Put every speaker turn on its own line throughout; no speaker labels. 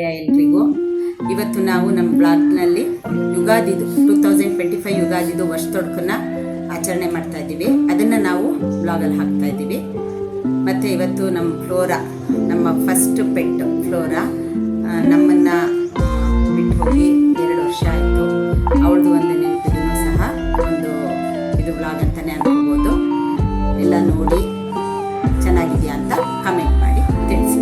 ಎಲ್ರಿಗೂ ಇವತ್ತು ನಾವು ನಮ್ಮ ಬ್ಲಾಗ್ನಲ್ಲಿ ಯುಗಾದಿದು 2025 ಯುಗಾದಿದು ವರ್ಷ ತೊಡಕನ್ನ ಆಚರಣೆ ಮಾಡ್ತಾ ಇದ್ದೀವಿ. ಅದನ್ನು ನಾವು ಬ್ಲಾಗಲ್ಲಿ ಹಾಕ್ತಾ ಇದ್ದೀವಿ. ಮತ್ತು ಇವತ್ತು ನಮ್ಮ ಫ್ಲೋರಾ, ನಮ್ಮ ಫಸ್ಟ್ ಪೆಟ್ ಫ್ಲೋರಾ ನಮ್ಮನ್ನು ಬಿಟ್ಟು ಹೋಗಿ 2 ವರ್ಷ ಆಯಿತು. ಅವಳದು ಒಂದು ನೆನಪಿಗೂ ಸಹ ಒಂದು ಇದು ಬ್ಲಾಗ್ ಅಂತಲೇ ಅನ್ಕೋಬೋದು. ಎಲ್ಲ ನೋಡಿ ಚೆನ್ನಾಗಿದೆಯಾ ಅಂತ ಕಮೆಂಟ್ ಮಾಡಿ ತಿಳಿಸಿ.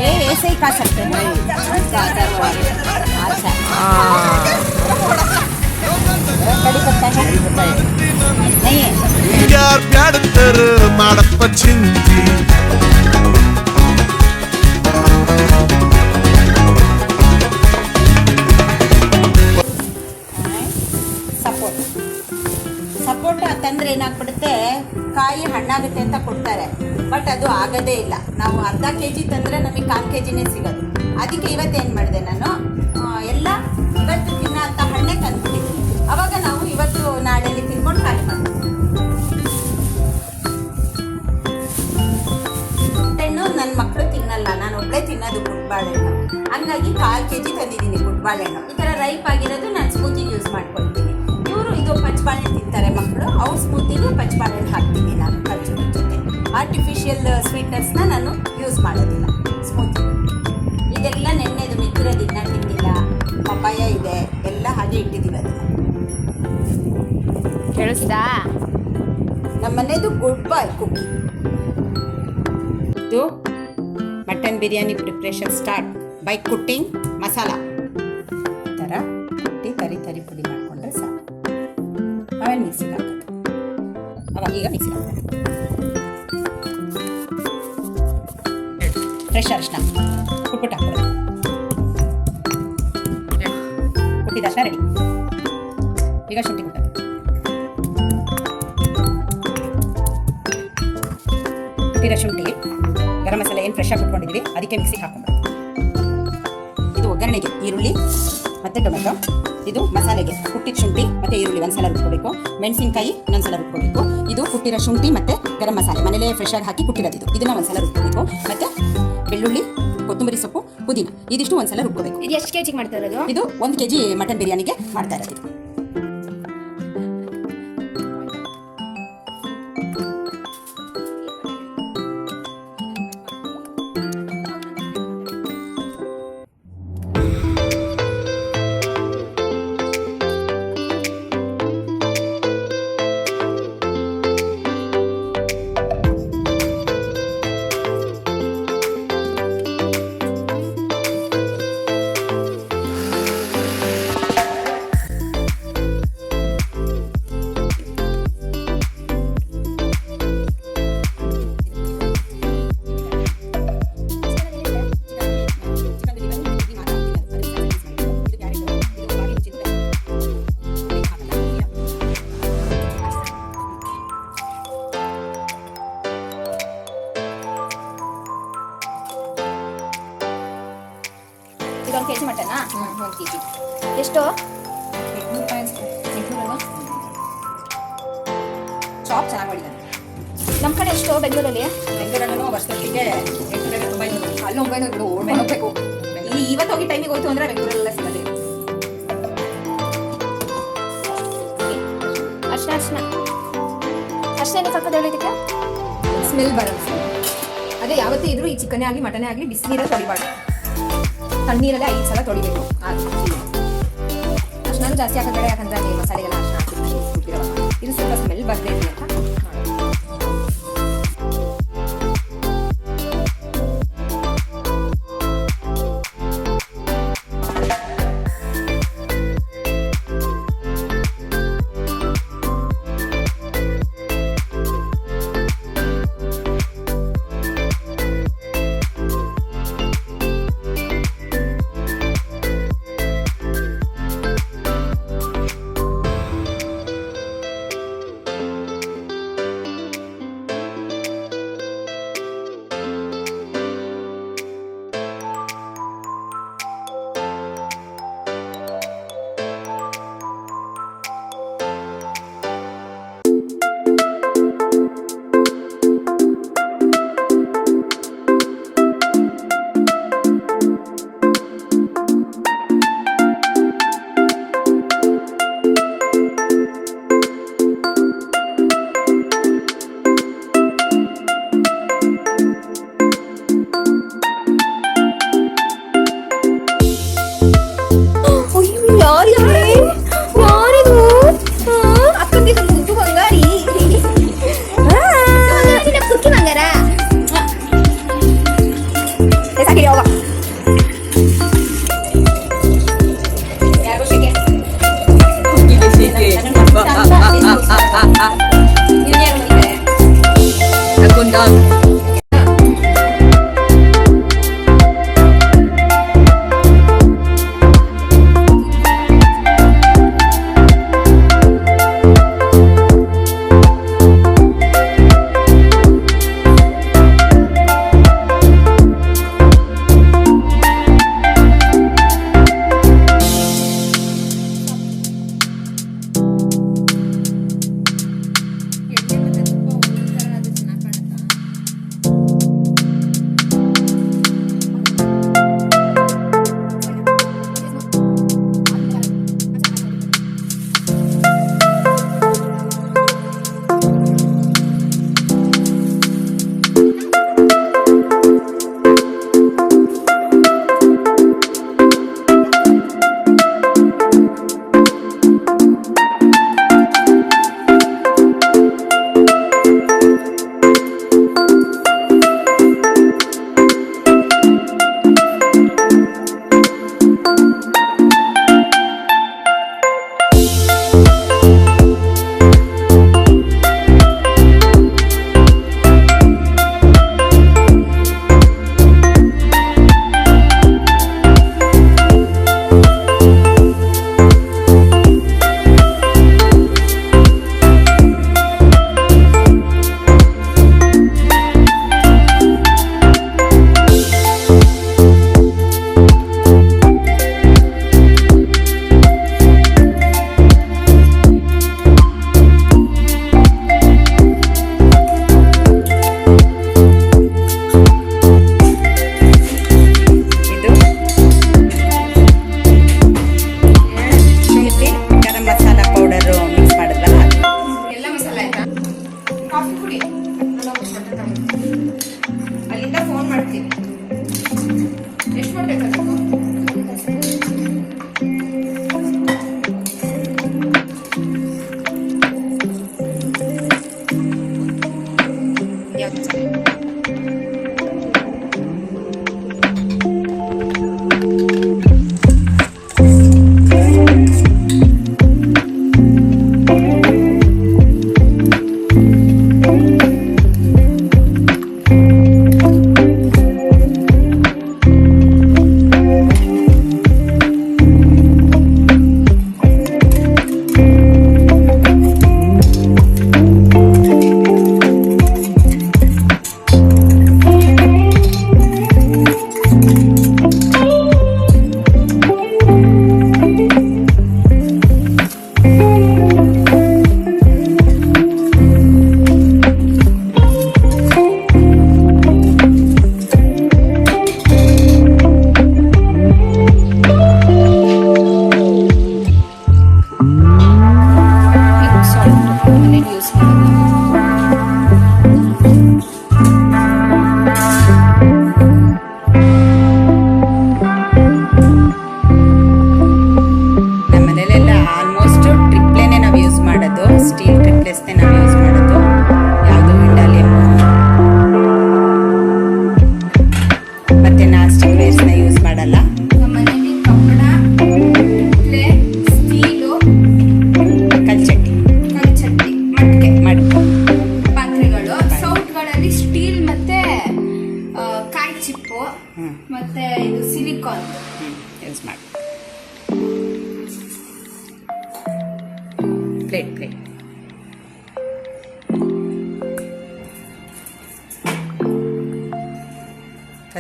ये ऐसे ही खा सकते हैं अच्छा कड़ी पत्ता है नहीं है
यार प्यार तर माडप चिंती
ಸಪೋರ್ಟ್ ಅಂತಂದ್ರೆ ಏನಾಗ್ಬಿಡುತ್ತೆ, ಕಾಯಿ ಹಣ್ಣಾಗುತ್ತೆ ಅಂತ ಕೊಡ್ತಾರೆ, ಬಟ್ ಅದು ಆಗೋದೇ ಇಲ್ಲ. ನಾವು ಅರ್ಧ kg ತಂದರೆ ನಮಗೆ 1/4 kgನೇ ಸಿಗೋದು. ಅದಕ್ಕೆ ಇವತ್ತೇನು ಮಾಡಿದೆ, ನಾನು ಎಲ್ಲ ಇವತ್ತು ತಿನ್ನೋ ಅಂತ ಹಣ್ಣೆ ತಂದ್ಬಿಟ್ಟಿದ್ದೀನಿ. ಅವಾಗ ನಾವು ಇವತ್ತು ನಾಳೆಯಲ್ಲಿ ತಿನ್ಕೊಂಡು ಖಾಲಿ ಮಾಡ್ತೀವಿ. ಹಣ್ಣು ನನ್ನ ಮಕ್ಕಳು ತಿನ್ನಲ್ಲ, ನಾನು ಒಬ್ಬಳೇ ತಿನ್ನೋದು ಗುಡ್ಬಾಳೆಹಣ್ಣು. ಹಂಗಾಗಿ 1/4 kg ತಂದಿದ್ದೀನಿ ಗುಡ್ಬಾಳೆಹಣ್ಣು. ಈ ಥರ ರೈಪ್ ಆಗಿರೋದು ನಾನು ಸ್ಮೂತಿಗೆ ಯೂಸ್ ಮಾಡ್ಕೊಳ್ತೀನಿ. ಇವರು ಇದು ಪಚ್ಚಬಾಳೆಹಣ್ಣು ತಿಂತಾರೆ ಮಕ್ಕಳು, ಅವ್ರ ಸ್ಮೂತಿಗೆ ಪಚ್ಚಬಾಳೆಹಣ್ಣು ಹಾಕ್ತೀನಿ ನಾನು ಖರ್ಚು ಜೊತೆ. ಆರ್ಟಿಫಿಷಿಯಲ್ ಸ್ವೀಟ್ನರ್ಸ್ನ ನಾನು ಯೂಸ್ ಮಾಡೋದಿಲ್ಲ ಸ್ಮೂತಿ. ಇದೆಲ್ಲ ನೆನ್ನೆದು ಮಿಕ್ಕಿರೋದು ಇನ್ನ ತಿಂದಿಲ್ಲ. ಪಪ್ಪಾಯ ಇದೆ, ಎಲ್ಲ ಹಾಗೆ ಇಟ್ಟಿದ್ದೀವಿ. ಅದನ್ನು
ಕೇಳಿಸ್ತಾ?
ನಮ್ಮ ಮನೆಯದು ಗುಡ್ ಬಾಯ್ ಕುಕ್ಕಿ.
ಇದು mutton biryani preparation start by ಕುಟ್ಟಿಂಗ್ ಮಸಾಲ. ಈ ಥರ ಕುಟ್ಟಿ ತರಿ ಪುಡಿ ಮಾಡಿಕೊಂಡ್ರೆ ಸಾಕು. ಆಮೇಲೆ ಮಿಕ್ಸಿಗೆ ಹಾಕೋದು. ಅವಾಗ ಈಗ ಮಿಕ್ಸಿಗೆ ಹಾಕೋದು. ಫ್ರೆಶ್ ಅರಿಶಿನ ಕುಟ್ಬಿಟ್ಟು ಹಾಕೋದು. ಕುಟ್ಟಿದ ಅರಿಶಿನ ರೆಡಿ. ಈಗ ಶುಂಠಿ ಕುಟ್ಟೋದು. ಕುಟ್ಟಿರೋ ಶುಂಠಿ, ಗರಂ ಮಸಾಲೆ ಏನು ಫ್ರೆಶ್ ಆಗಿ ಕುಟ್ಕೊಂಡಿದ್ದೀವಿ ಅದಕ್ಕೆ ಮಿಕ್ಸಿಗೆ ಹಾಕೊಂಡ್ಬಿಡು. ಇದು ಒಗ್ಗರಣೆಗೆ ಈರುಳ್ಳಿ ಮತ್ತು ಟೊಮೆಟೊ. ಇದು ಮಸಾಲೆಗೆ ಕುಟ್ಟಿದ ಶುಂಠಿ ಮತ್ತು ಈರುಳ್ಳಿ ಒಂದ್ಸಲ ರುಬ್ಕೋಬೇಕು. ಮೆಣಸಿನ್ಕಾಯಿ ಇನ್ನೊಂದ್ಸಲ ರುಬ್ಕೋಬೇಕು. ಇದು ಕುಟ್ಟಿರೋ ಶುಂಠಿ ಮತ್ತು ಗರಂ ಮಸಾಲೆ ಮನೇಲೇ ಫ್ರೆಶ್ ಆಗಿ ಹಾಕಿ ಕುಟ್ಟಿರೋದು. ಇದನ್ನು ಒಂದ್ಸಲ ರುಬ್ಕೋಬೇಕು. ಮತ್ತು ಬೆಳ್ಳುಳ್ಳಿ, ಕೊತ್ತಂಬರಿ ಸೊಪ್ಪು, ಪುದೀನ ಇದಿಷ್ಟು ಒಂದ್ಸಲ ರುಬ್ಕೋಬೇಕು.
ಇದು ಎಷ್ಟು kg ಮಾಡ್ತಾ ಇರೋದು?
ಇದು 1 kg ಮಟನ್ ಬಿರಿಯಾನಿಗೆ ಮಾಡ್ತಾ ಇರೋದು.
ಇದೊಂದು kg ಮಟನಾ? 1 kg. ಎಷ್ಟು?
800 ಚಾಪ್ ಚೆನ್ನಾಗಿ ಮಾಡಿದ್ದಾನೆ.
ನಮ್ಮ ಕಡೆ ಎಷ್ಟು ಬೆಂಗಳೂರಲ್ಲಿ?
ಬೆಂಗಳೂರಲ್ಲೂ ವರ್ಷದೊಟ್ಟಿಗೆ 800
ಅಲ್ಲಿ 900 ಓಡ್ಕೊಂಡು ಹೋಗ್ಬೇಕು.
ಇಲ್ಲಿ ಇವತ್ತು ಹೋಗಿ ಟೈಮಿಗೆ ಹೋಯ್ತು ಅಂದರೆ ಬೆಂಗಳೂರಲ್ಲ ಸಿಗೋದು.
ಅರ್ಶನ ಏನಕ್ಕೆ ಹಾಕೋದು ಹೇಳಿ ಇದಕ್ಕೆ?
ಸ್ಮೆಲ್ ಬರಲ್ಲ. ಅದೇ ಯಾವತ್ತೇ ಇದ್ರೂ ಈ ಚಿಕನ್ನೇ ಆಗಲಿ ಮಟನೇ ಆಗಲಿ ಬಿಸಿನೀರಲ್ಲಿ ತೊಳಿಬಾರ್ದು, ತಣ್ಣೀರಲ್ಲೇ 5 ಸಲ ತೊಳಿಬೇಕು. ಅರ್ಶನ ಜಾಸ್ತಿ ಹಾಕೋಬೇಡ, ಯಾಕಂದ್ರೆ ಅಲ್ಲಿ ಮಸಾಲೆಗೆಲ್ಲ ಅರ್ಶನ ಹಾಕಿರ್ತೀರಲ್ಲ, ಇದು ಸ್ವಲ್ಪ ಸ್ಮೆಲ್ ಬರದೇ ಇರಲಿ ಅಂತ ಮಾಡೋದು.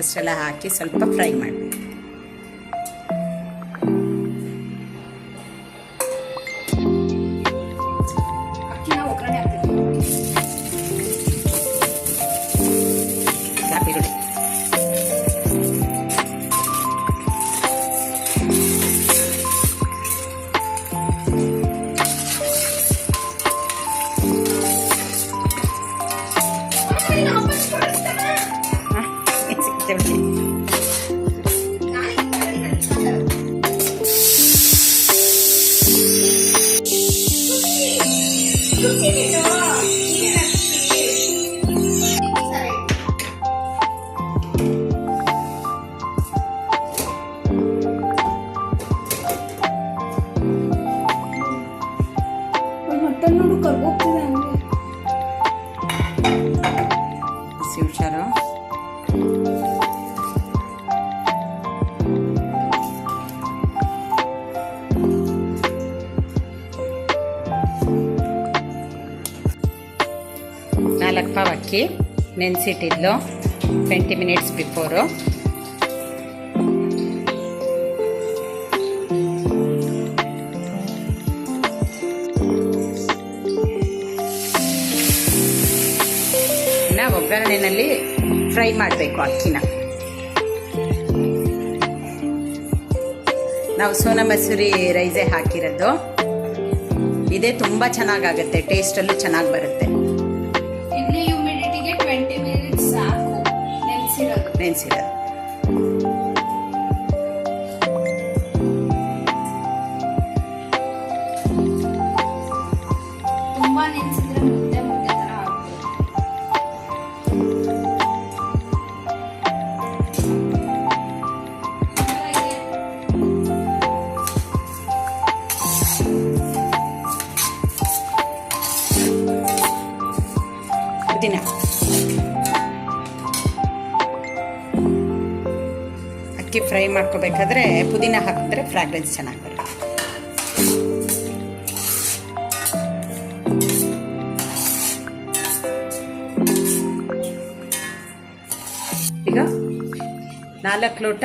ಅಷ್ಟೆಲ್ಲ ಹಾಕಿ ಸ್ವಲ್ಪ ಫ್ರೈ ಮಾಡಬೇಕು.
ಅಕ್ಕಿನ ಒಗ್ಗರಣೆ ಹಾಕ್ತೀವಿ.
ಈರುಳ್ಳಿ
ಮಟನ್ ನೋಡು ಕರ್ಗೋಗ್ತಿದೆ ಹಂಗೆ.
ಹುಷಾರು. ನಾಲ್ಕು ಪಾವ್ ಅಕ್ಕಿ ನೆನೆಸಿಟ್ಟಿದ್ಲು 20 ಮಿನಿಟ್ಸ್ ಬಿಫೋರು. ಒಗ್ಗರಣೆಯಲ್ಲಿ ಫ್ರೈ ಮಾಡಬೇಕು ಅಕ್ಕಿನ. ನಾವು ಸೋನಾ ಮಸೂರಿ ರೈಸೇ ಹಾಕಿರೋದು. ಇದೇ ತುಂಬ ಚೆನ್ನಾಗಾಗುತ್ತೆ, ಟೇಸ್ಟಲ್ಲೂ ಚೆನ್ನಾಗಿ ಬರುತ್ತೆ.
ಇಲ್ಲಿ ಹ್ಯೂಮಿಡಿಟಿಗೆ 20 ಮಿನಿಟ್ಸ್ ಸಾಕು
ನೆನೆಸಿರೋದು.
ತುಂಬಾ ನೆನೆಸಿದ್ರೆ ಮುದ್ದೆ ಮುದ್ದೆ ಥರ ಆಗುತ್ತೆ.
ಪುದೀನ ಅಕ್ಕಿ ಫ್ರೈ ಮಾಡ್ಕೋಬೇಕಾದ್ರೆ ಪುದೀನ ಹಾಕಿದ್ರೆ ಫ್ರಾಗ್ರೆನ್ಸ್ ಚೆನ್ನಾಗಿ ಬರುತ್ತೆ. ಈಗ 4 ಲೋಟ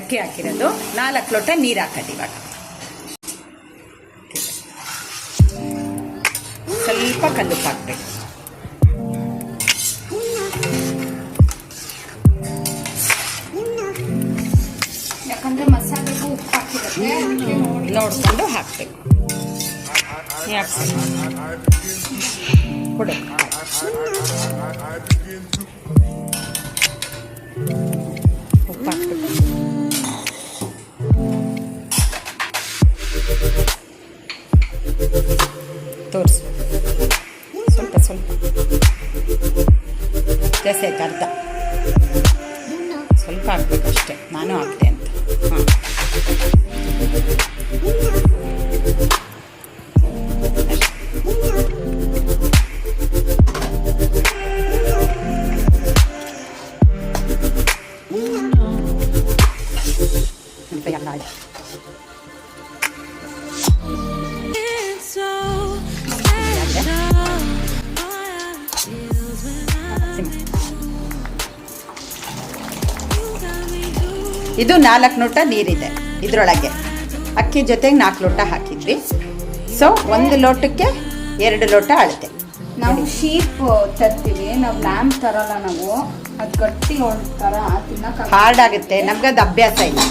ಅಕ್ಕಿ ಹಾಕಿರೋದು, 4 ಲೋಟ ನೀರು ಹಾಕೋದು. ಇವಾಗ ಸ್ವಲ್ಪ ಕಲ್ಲುಪ್ಪು ಹಾಕ್ಬೇಕು.
ಯಾಕಂದ್ರೆ ಮಸಾಲೆಗೂ ಉಪ್ಪು ಹಾಕಿರುತ್ತೆ,
ನೋಡಿಕೊಂಡು ಹಾಕಬೇಕು. ಕೊಡು ಉಪ್ಪು ಹಾಕ್ಬೇಕು. ತೋರಿಸು. ಸ್ವಲ್ಪ ಜಾಸ್ತಿ ಆಯ್ತು, ಅರ್ಧ ಸ್ವಲ್ಪ ಹಾಕ್ಬೇಕಷ್ಟೆ. ನಾನು ಹಾಕ್ತೆ ಅಂತ. ಹಾಂ, ಎಲ್ಲ ಆಯ್ತು. ಇದು 4 ಲೋಟ ನೀರಿದೆ ಇದರೊಳಗೆ. ಅಕ್ಕಿ ಜೊತೆಗೆ 4 ಲೋಟ ಹಾಕಿದ್ವಿ. ಸೊ 1 ಲೋಟಕ್ಕೆ 2 ಲೋಟ ಅಳತೆ.
ನಾವು ಶೀಪ್ ತರ್ತೀವಿ, ನಾವು ಲ್ಯಾಂಪ್ ತರಲ್ಲ. ನಾವು ಅದು ಗಟ್ಟಿ ಥರ ತಿನ್ನಕ್ಕೆ
ಹಾರ್ಡ್ ಆಗುತ್ತೆ, ನಮ್ಗದು ಅಭ್ಯಾಸ ಇಲ್ಲ.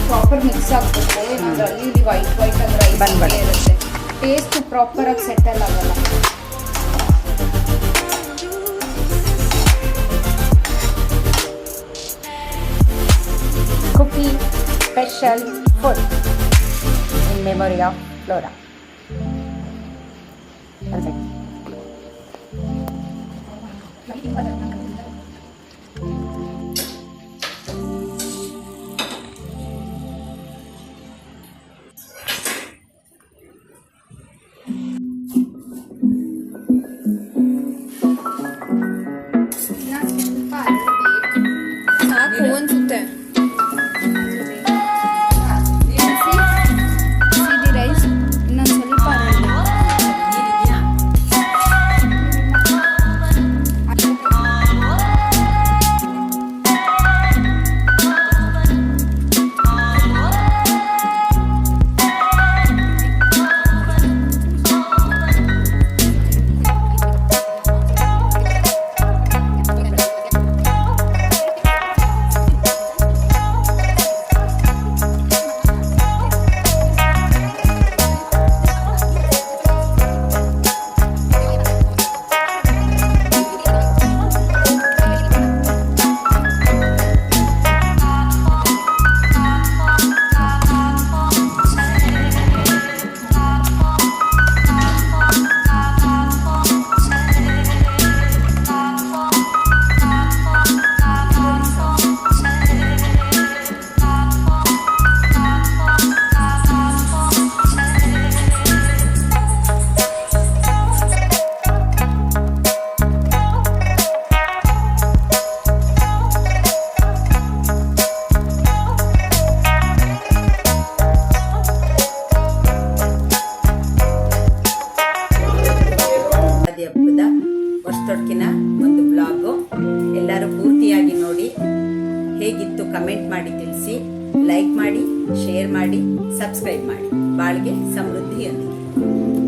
ಪ್ರಾಪರ್ ಮಿಕ್ಸ್ ಆಗಬೇಕು. ಏನಾದ್ರೆ ಅಲ್ಲಿ ಇಲ್ಲಿ ವೈಟ್ ಅಂದ್ರೆ
ಬಂದ್ಬಿಡುತ್ತೆ.
ಇರುತ್ತೆ, ಟೇಸ್ಟ್ ಪ್ರಾಪರ್ ಆಗಿ ಸೆಟಲ್ ಆಗಲ್ಲ.
Kuki special food in memory of flora. Share ಮಾಡಿ, ಸಬ್ಸ್ಕ್ರೈಬ್ ಮಾಡಿ. ಬಾಳ್ಗೆ ಸಮೃದ್ಧಿಯೊಂದಿಗೆ.